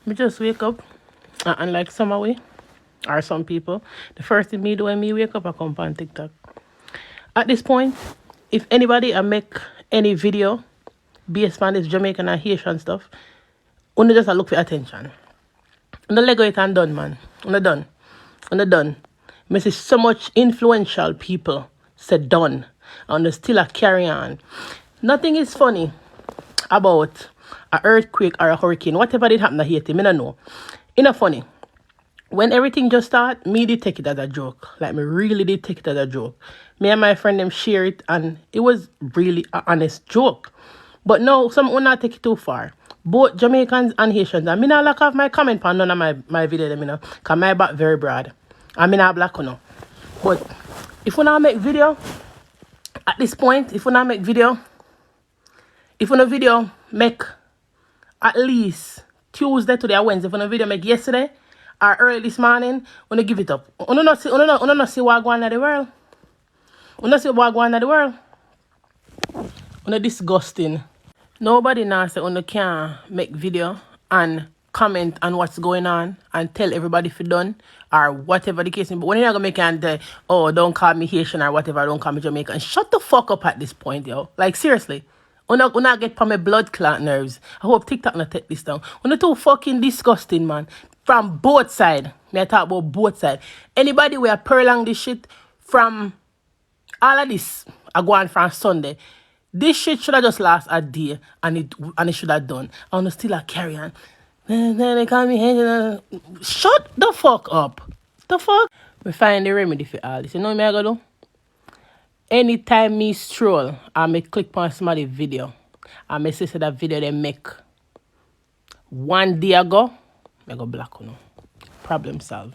Me just wake up, and unlike some way, or some people, the first thing me do when me wake up, I come on TikTok. At this point, if anybody I make any video based on this Jamaican and Haitian stuff, only just a look for attention. No Lego it and done, man. No done. No done. Me see so much influential people say done. And they still a carry on. Nothing is funny about a earthquake or a hurricane. Whatever did happen to Haiti, me no know. It's not funny. When everything just start, me did take it as a joke. Like, me really did take it as a joke. Me and my friend them share it, and it was really an honest joke. But no, some will not take it too far. Both Jamaicans and Haitians, and me not lack of my comment on none of my video them, you know, because my back very broad. And me not black, you know. But if we not make video, at this point, if we not make video, if we no video make at least Tuesday to the Wednesday, if we no video make yesterday or early this morning, we no give it up. We no see what going on in the world. We no see what going on in the world. We no disgusting. Nobody now say we can make video and comment on what's going on and tell everybody if it done or whatever the case may be. But when you're not gonna make and oh, don't call me Haitian or whatever, don't call me Jamaican. Shut the fuck up at this point, yo. Like, seriously. We not get from my blood clot nerves. I hope TikTok not take this down. We're too fucking disgusting, man. From both sides. Me I talk about both sides. Anybody who are prolong this shit from all of this I go on from Sunday. This shit should have just last a day and it should have done. And still a carry on. They call me Haitian. Shut the fuck up. The fuck? We find the remedy for all this. You know what I gotta do? Anytime me stroll, I may click on somebody's video. I may see that video they make 1 day ago, I go black, you know. Problem solved.